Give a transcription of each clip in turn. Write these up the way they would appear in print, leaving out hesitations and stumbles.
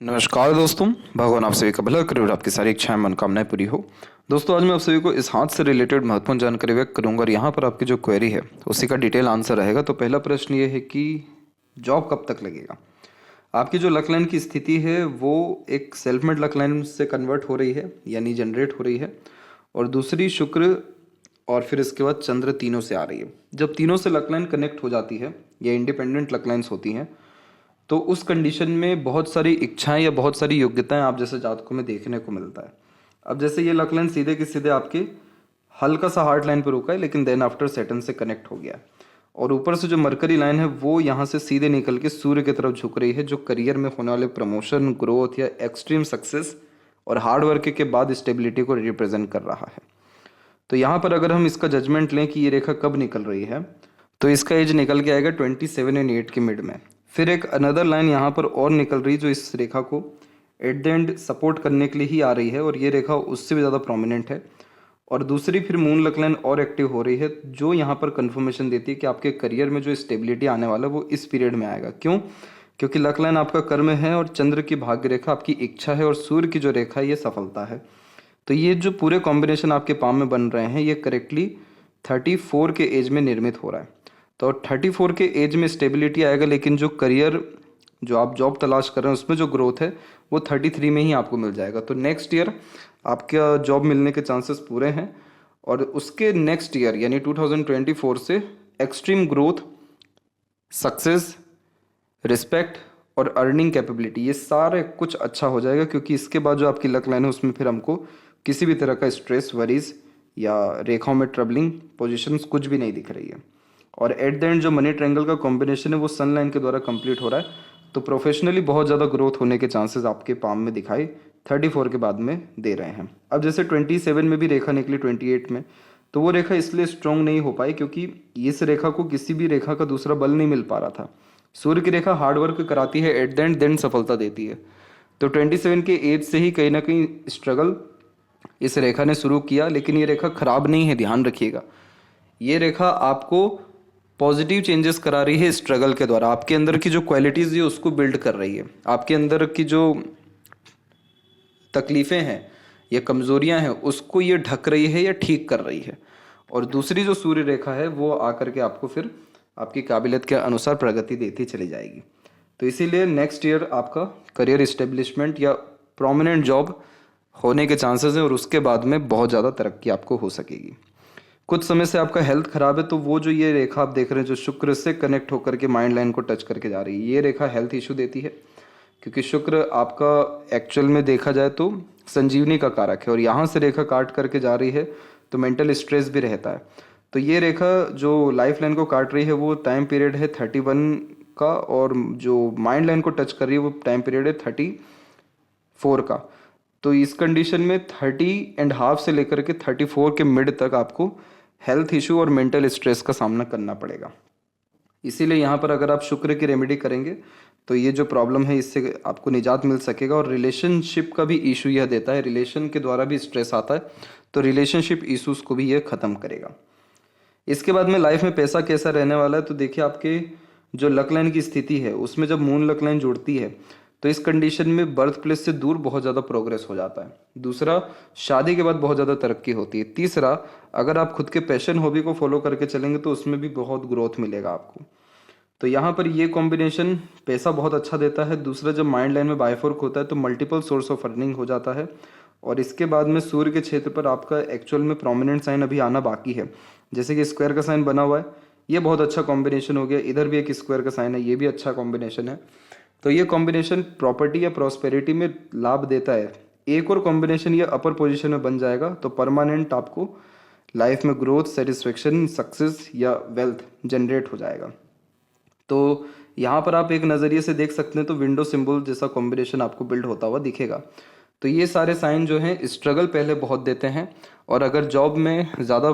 नमस्कार दोस्तों, भगवान आप सभी का भला करे और आपकी सारी इच्छाएं मनोकामनाएं पूरी हो। दोस्तों, आज मैं आप सभी को इस हाथ से रिलेटेड महत्वपूर्ण जानकारी व्यक्त करूंगा और यहाँ पर आपकी जो क्वेरी है उसी का डिटेल आंसर रहेगा। तो पहला प्रश्न ये है कि जॉब कब तक लगेगा। आपकी जो लक लाइन की स्थिति है वो एक सेल्फ मेड लक लाइन से कन्वर्ट हो रही है, यानी जनरेट हो रही है, और दूसरी शुक्र और फिर इसके बाद चंद्र तीनों से आ रही है। जब तीनों से लक लाइन कनेक्ट हो जाती है, ये इंडिपेंडेंट लक लाइन्स होती हैं, तो उस कंडीशन में बहुत सारी इच्छाएं या बहुत सारी योग्यताएं आप जैसे जातकों में देखने को मिलता है। अब जैसे ये लक लाइन सीधे के सीधे आपके हल्का सा हार्ट लाइन पर रुका है, लेकिन देन आफ्टर सैटर्न से कनेक्ट हो गया है, और ऊपर से जो मरकरी लाइन है वो यहाँ से सीधे निकल के सूर्य की तरफ झुक रही है, जो करियर में होने वाले प्रमोशन, ग्रोथ या एक्सट्रीम सक्सेस और हार्ड वर्क के बाद स्टेबिलिटी को रिप्रेजेंट कर रहा है। तो यहाँ पर अगर हम इसका जजमेंट लें कि ये रेखा कब निकल रही है, तो इसका एज निकल के आएगा 27 एंड 8 के मिड में। फिर एक अनदर लाइन यहाँ पर और निकल रही है जो इस रेखा को एट द एंड सपोर्ट करने के लिए ही आ रही है, और ये रेखा उससे भी ज़्यादा प्रोमिनेंट है। और दूसरी फिर मून लक लाइन और एक्टिव हो रही है, जो यहाँ पर कंफर्मेशन देती है कि आपके करियर में जो स्टेबिलिटी आने वाला है वो इस पीरियड में आएगा। क्यों? क्योंकि लक लाइन आपका कर्म है और चंद्र की भाग्य रेखा आपकी इच्छा है और सूर्य की जो रेखा है ये सफलता है। तो ये जो पूरे कॉम्बिनेशन आपके पाम में बन रहे हैं ये करेक्टली 34 के एज में निर्मित हो रहा है। तो 34 के एज में स्टेबिलिटी आएगा, लेकिन जो करियर, जो आप जॉब तलाश कर रहे हैं उसमें जो ग्रोथ है वो 33 में ही आपको मिल जाएगा। तो नेक्स्ट ईयर आपका जॉब मिलने के चांसेस पूरे हैं, और उसके नेक्स्ट ईयर यानी 2024 से एक्सट्रीम ग्रोथ, सक्सेस, रिस्पेक्ट और अर्निंग कैपेबिलिटी ये सारे कुछ अच्छा हो जाएगा, क्योंकि इसके बाद जो आपकी लक लाइन है उसमें फिर हमको किसी भी तरह का स्ट्रेस, वरीज या रेखाओं में ट्रबलिंग पोजीशंस कुछ भी नहीं दिख रही है। और एट द एंड जो मनी ट्रायंगल का कॉम्बिनेशन है वो सन लाइन के द्वारा कंप्लीट हो रहा है। तो प्रोफेशनली बहुत ज़्यादा ग्रोथ होने के चांसेस आपके पाम में दिखाई 34 के बाद में दे रहे हैं। अब जैसे 27 में भी रेखा निकली 28 में, तो वो रेखा इसलिए स्ट्रॉन्ग नहीं हो पाई क्योंकि इस रेखा को किसी भी रेखा का दूसरा बल नहीं मिल पा रहा था। सूर्य की रेखा हार्ड वर्क कराती है, एट द एंड देन सफलता देती है। तो 27 के एज से ही कहीं ना कहीं स्ट्रगल इस रेखा ने शुरू किया, लेकिन ये रेखा खराब नहीं है, ध्यान रखिएगा। ये रेखा आपको पॉजिटिव चेंजेस करा रही है स्ट्रगल के द्वारा। आपके अंदर की जो क्वालिटीज़ है उसको बिल्ड कर रही है, आपके अंदर की जो तकलीफ़ें हैं या कमज़ोरियां हैं उसको ये ढक रही है या ठीक कर रही है। और दूसरी जो सूर्य रेखा है वो आकर के आपको फिर आपकी काबिलियत के अनुसार प्रगति देती चली जाएगी। तो इसीलिए नेक्स्ट ईयर आपका करियर इस्टेब्लिशमेंट या प्रोमिनेंट जॉब होने के चांसेस हैं, और उसके बाद में बहुत ज़्यादा तरक्की आपको हो सकेगी। कुछ समय से आपका हेल्थ खराब है, तो वो जो ये रेखा आप देख रहे हैं जो शुक्र से कनेक्ट होकर के माइंड लाइन को टच करके जा रही है, ये रेखा हेल्थ इशू देती है, क्योंकि शुक्र आपका एक्चुअल में देखा जाए तो संजीवनी का कारक है, और यहाँ से रेखा काट करके जा रही है तो मेंटल स्ट्रेस भी रहता है। तो ये रेखा जो लाइफ लाइन को काट रही है वो टाइम पीरियड है 31 का, और जो माइंड लाइन को टच कर रही है वो टाइम पीरियड है 34 का। तो इस कंडीशन में 30.5 से लेकर के 34 के मिड तक आपको हेल्थ इशू और मेंटल स्ट्रेस का सामना करना पड़ेगा। इसीलिए यहाँ पर अगर आप शुक्र की रेमेडी करेंगे तो ये जो प्रॉब्लम है इससे आपको निजात मिल सकेगा। और रिलेशनशिप का भी इशू यह देता है, रिलेशन के द्वारा भी स्ट्रेस आता है, तो रिलेशनशिप इशूज़ को भी ये ख़त्म करेगा। इसके बाद में लाइफ में पैसा कैसा रहने वाला है, तो देखिए आपके जो लक लाइन की स्थिति है उसमें जब मून लक लाइन जुड़ती है तो इस कंडीशन में बर्थ प्लेस से दूर बहुत ज़्यादा प्रोग्रेस हो जाता है। दूसरा, शादी के बाद बहुत ज़्यादा तरक्की होती है। तीसरा, अगर आप खुद के पैशन, हॉबी को फॉलो करके चलेंगे तो उसमें भी बहुत ग्रोथ मिलेगा आपको। तो यहाँ पर ये कॉम्बिनेशन पैसा बहुत अच्छा देता है। दूसरा, जब माइंड लाइन में बायफोर्क होता है तो मल्टीपल सोर्स ऑफ अर्निंग हो जाता है। और इसके बाद में सूर्य के क्षेत्र पर आपका एक्चुअल में प्रोमिनेंट साइन अभी आना बाकी है, जैसे कि स्क्वायर का साइन बना हुआ है, ये बहुत अच्छा कॉम्बिनेशन हो गया। इधर भी एक स्क्वायर का साइन है, ये भी अच्छा कॉम्बिनेशन है। तो ये कॉम्बिनेशन प्रॉपर्टी या प्रॉस्पेरिटी में लाभ देता है। एक और कॉम्बिनेशन ये अपर पोजीशन में बन जाएगा तो परमानेंट आपको लाइफ में ग्रोथ, सेटिस्फेक्शन, सक्सेस या वेल्थ जनरेट हो जाएगा। तो यहाँ पर आप एक नज़रिए से देख सकते हैं तो विंडो सिंबल जैसा कॉम्बिनेशन आपको बिल्ड होता हुआ दिखेगा। तो ये सारे साइन जो हैं स्ट्रगल पहले बहुत देते हैं, और अगर जॉब में ज़्यादा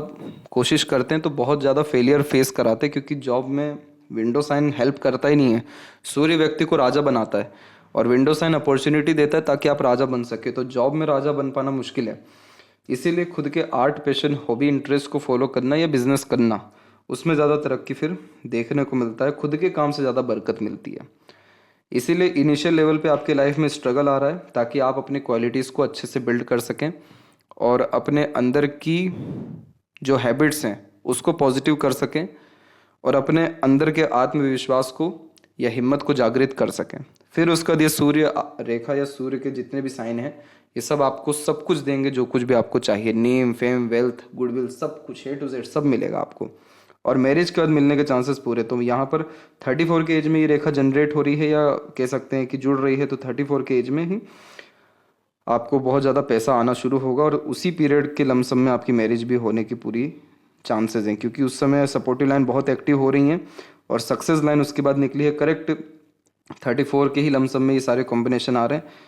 कोशिश करते हैं तो बहुत ज़्यादा फेलियर फेस कराते हैं, क्योंकि जॉब में विंडो साइन हेल्प करता ही नहीं है। सूर्य व्यक्ति को राजा बनाता है और विंडो साइन अपॉर्चुनिटी देता है ताकि आप राजा बन सके। तो जॉब में राजा बन पाना मुश्किल है, इसीलिए खुद के आर्ट, पैशन, हॉबी, इंटरेस्ट को फॉलो करना या बिजनेस करना, उसमें ज़्यादा तरक्की फिर देखने को मिलता है। खुद के काम से ज़्यादा बरकत मिलती है। इसीलिए इनिशियल लेवल पे आपके लाइफ में स्ट्रगल आ रहा है, ताकि आप अपनी क्वालिटीज़ को अच्छे से बिल्ड कर सकें और अपने अंदर की जो हैबिट्स हैं उसको पॉजिटिव कर सकें और अपने अंदर के आत्मविश्वास को या हिम्मत को जागृत कर सकें। फिर उसका ये सूर्य रेखा या सूर्य के जितने भी साइन हैं ये सब आपको सब कुछ देंगे, जो कुछ भी आपको चाहिए, नेम, फेम, वेल्थ, गुडविल, सब कुछ A to Z सब मिलेगा आपको। और मैरिज के बाद मिलने के चांसेस पूरे। तो यहाँ पर 34 के एज में ये रेखा जनरेट हो रही है, या कह सकते हैं कि जुड़ रही है, तो 34 के एज में ही आपको बहुत ज़्यादा पैसा आना शुरू होगा और उसी पीरियड के लमसम में आपकी मैरिज भी होने की पूरी चांसेस हैं, क्योंकि उस समय सपोर्टिव लाइन बहुत एक्टिव हो रही हैं और सक्सेस लाइन उसके बाद निकली है। करेक्ट 34 के ही लमसम में ये सारे कॉम्बिनेशन आ रहे हैं।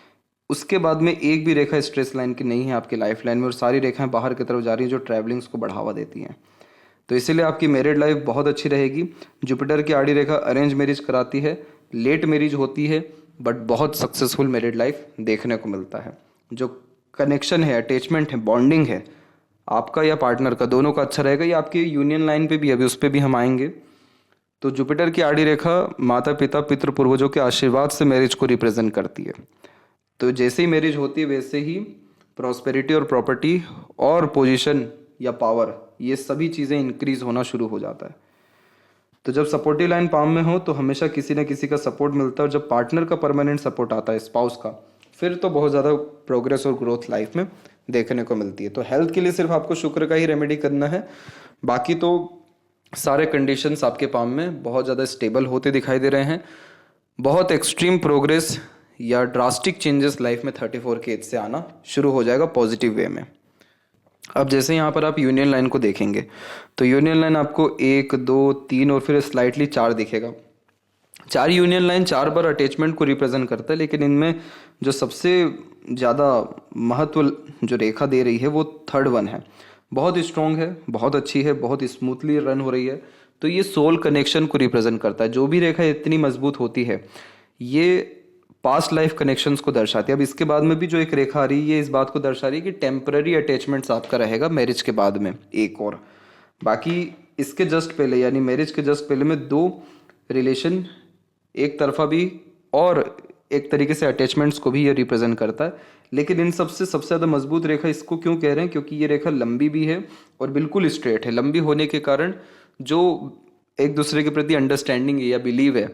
उसके बाद में एक भी रेखा स्ट्रेस लाइन की नहीं है आपकी लाइफ लाइन में, और सारी रेखाएं बाहर की तरफ जा रही हैं जो ट्रैवलिंग्स को बढ़ावा देती हैं। तो इसीलिए आपकी मैरिड लाइफ बहुत अच्छी रहेगी। जुपिटर की आड़ी रेखा अरेंज मैरिज कराती है, लेट मैरिज होती है, बट बहुत सक्सेसफुल मैरिड लाइफ देखने को मिलता है। जो कनेक्शन है, अटैचमेंट है, बॉन्डिंग है आपका या पार्टनर का, दोनों का अच्छा रहेगा। ये आपकी यूनियन लाइन पे भी, अभी उस पर भी हम आएंगे। तो जुपिटर की आड़ी रेखा माता पिता पितृ पूर्वजों के आशीर्वाद से मैरिज को रिप्रेजेंट करती है। तो जैसे ही मैरिज होती है वैसे ही प्रॉस्पेरिटी और प्रॉपर्टी और पोजीशन या पावर, ये सभी चीज़ें इंक्रीज होना शुरू हो जाता है। तो जब सपोर्टिव लाइन पाम में हो तो हमेशा किसी न किसी का सपोर्ट मिलता है, और जब पार्टनर का परमानेंट सपोर्ट आता है, स्पाउस का, फिर तो बहुत ज़्यादा प्रोग्रेस और ग्रोथ लाइफ में देखने को मिलती है। तो हेल्थ के लिए सिर्फ आपको शुक्र का ही रेमेडी करना है, बाकी तो सारे कंडीशंस आपके पाम में बहुत ज़्यादा स्टेबल होते दिखाई दे रहे हैं। बहुत एक्सट्रीम प्रोग्रेस या ड्रास्टिक चेंजेस लाइफ में 34 के एज से आना शुरू हो जाएगा पॉजिटिव वे में। अब जैसे यहाँ पर आप यूनियन लाइन को देखेंगे तो यूनियन लाइन आपको 1, 2, 3 और फिर स्लाइटली 4 दिखेगा। 4 यूनियन लाइन 4 बार अटैचमेंट को रिप्रेजेंट करता है, लेकिन इनमें जो सबसे ज़्यादा महत्व जो रेखा दे रही है वो थर्ड वन है। बहुत स्ट्रॉन्ग है, बहुत अच्छी है, बहुत स्मूथली रन हो रही है। तो ये सोल कनेक्शन को रिप्रेजेंट करता है। जो भी रेखा इतनी मजबूत होती है ये पास्ट लाइफ कनेक्शंस को दर्शाती है। अब इसके बाद में भी जो एक रेखा आ रही है ये इस बात को दर्शा रही है कि टेम्पररी अटैचमेंट्स आपका रहेगा मैरिज के बाद में एक और। बाकी इसके जस्ट पहले यानी मैरिज के जस्ट पहले में 2 रिलेशन एक तरफा भी और एक तरीके से अटैचमेंट्स को भी ये रिप्रेजेंट करता है। लेकिन इन सबसे सबसे ज़्यादा मजबूत रेखा इसको क्यों कह रहे हैं, क्योंकि ये रेखा लंबी भी है और बिल्कुल स्ट्रेट है। लंबी होने के कारण जो एक दूसरे के प्रति अंडरस्टैंडिंग है या बिलीव है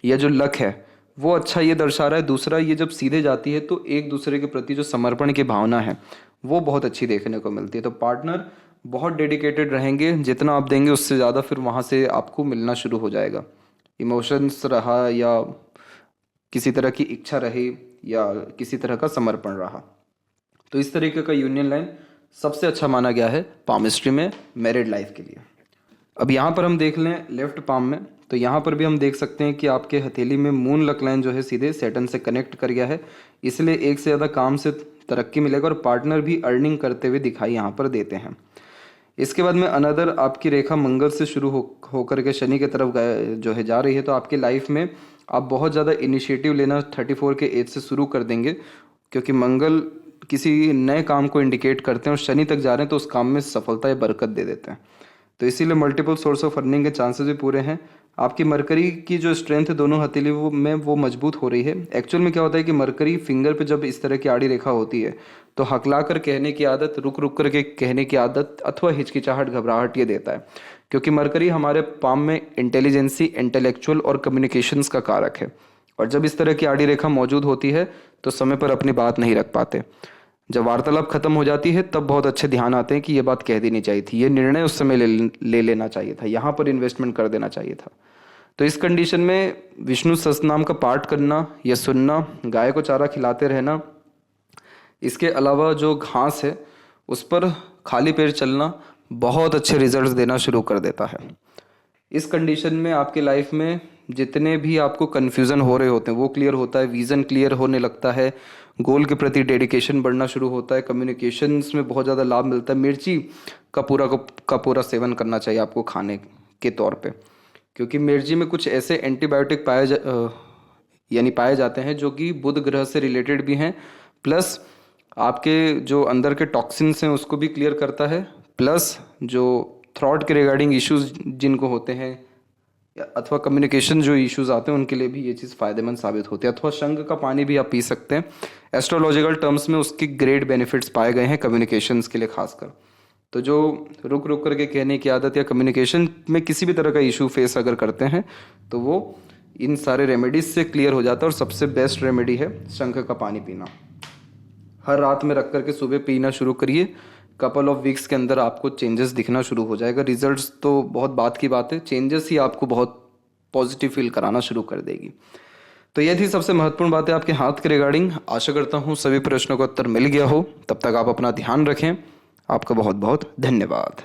या जो लक है वो अच्छा ये दर्शा रहा है। दूसरा, ये जब सीधे जाती है तो एक दूसरे के प्रति जो समर्पण की भावना है वो बहुत अच्छी देखने को मिलती है। तो पार्टनर बहुत डेडिकेटेड रहेंगे, जितना आप देंगे उससे ज़्यादा फिर वहाँ से आपको मिलना शुरू हो जाएगा। इमोशंस रहा या किसी तरह की इच्छा रही या किसी तरह का समर्पण रहा, तो इस तरीके का यूनियन लाइन सबसे अच्छा माना गया है पामिस्ट्री में मैरिड लाइफ के लिए। अब यहाँ पर हम देख लें लेफ्ट पाम में, तो यहाँ पर भी हम देख सकते हैं कि आपके हथेली में मून लक लाइन जो है सीधे सैटर्न से कनेक्ट कर गया है, इसलिए एक से ज़्यादा काम से तरक्की मिलेगा और पार्टनर भी अर्निंग करते हुए दिखाई यहाँ पर देते हैं। इसके बाद में अनदर आपकी रेखा मंगल से शुरू होकर के शनि की तरफ जो है जा रही है। तो आपकी लाइफ में आप बहुत ज़्यादा इनिशिएटिव लेना 34 के एज से शुरू कर देंगे, क्योंकि मंगल किसी नए काम को इंडिकेट करते हैं और शनि तक जा रहे हैं तो उस काम में सफलता या बरकत दे देते हैं। तो इसीलिए मल्टीपल सोर्स ऑफ अर्निंग के चांसेस भी पूरे हैं। आपकी मरकरी की जो स्ट्रेंथ है दोनों हथेली में वो मजबूत हो रही है। एक्चुअल में क्या होता है कि मरकरी फिंगर पे जब इस तरह की आड़ी रेखा होती है तो हकला कर कहने की आदत, रुक रुक करके कहने की आदत अथवा हिचकिचाहट, घबराहट ये देता है, क्योंकि मरकरी हमारे पाम में इंटेलिजेंसी, इंटेलेक्चुअल और कम्युनिकेशंस का कारक है। और जब इस तरह की आड़ी रेखा मौजूद होती है तो समय पर अपनी बात नहीं रख पाते। जब वार्तालाप खत्म हो जाती है तब बहुत अच्छे ध्यान आते हैं कि ये बात कह देनी चाहिए थी, ये निर्णय उस समय ले लेना चाहिए था, यहाँ पर इन्वेस्टमेंट कर देना चाहिए था। तो इस कंडीशन में विष्णु सहस्त्रनाम का पाठ करना या सुनना, गाय को चारा खिलाते रहना, इसके अलावा जो घास है उस पर खाली पैर चलना बहुत अच्छे रिजल्ट्स देना शुरू कर देता है। इस कंडीशन में आपके लाइफ में जितने भी आपको कन्फ्यूज़न हो रहे होते हैं वो क्लियर होता है, विज़न क्लियर होने लगता है, गोल के प्रति डेडिकेशन बढ़ना शुरू होता है, कम्युनिकेशंस में बहुत ज़्यादा लाभ मिलता है। मिर्ची का पूरा सेवन करना चाहिए आपको खाने के तौर पे, क्योंकि मिर्ची में कुछ ऐसे एंटीबायोटिक पाए जाते हैं जो कि बुध ग्रह से रिलेटेड भी हैं, प्लस आपके जो अंदर के टॉक्सिन्स हैं उसको भी क्लियर करता है, प्लस जो थ्रॉट के रिगार्डिंग इश्यूज जिनको होते हैं, अथवा कम्युनिकेशन जो इश्यूज आते हैं उनके लिए भी ये चीज़ फ़ायदेमंद साबित होती है। अथवा शंख का पानी भी आप पी सकते हैं। एस्ट्रोलॉजिकल टर्म्स में उसकी ग्रेट बेनिफिट्स पाए गए हैं कम्युनिकेशंस के लिए खासकर। तो जो रुक रुक करके कहने की आदत या कम्युनिकेशन में किसी भी तरह का इशू फेस अगर करते हैं तो वो इन सारे रेमेडीज से क्लियर हो जाता है। और सबसे बेस्ट रेमेडी है शंख का पानी पीना। हर रात में रख करके सुबह पीना शुरू करिए। कपल ऑफ वीक्स के अंदर आपको चेंजेस दिखना शुरू हो जाएगा। रिजल्ट्स तो बहुत बात की बात है, चेंजेस ही आपको बहुत पॉजिटिव फील कराना शुरू कर देगी। तो ये थी सबसे महत्वपूर्ण बातें आपके हाथ के रिगार्डिंग। आशा करता हूँ सभी प्रश्नों का उत्तर मिल गया हो। तब तक आप अपना ध्यान रखें। आपका बहुत बहुत धन्यवाद।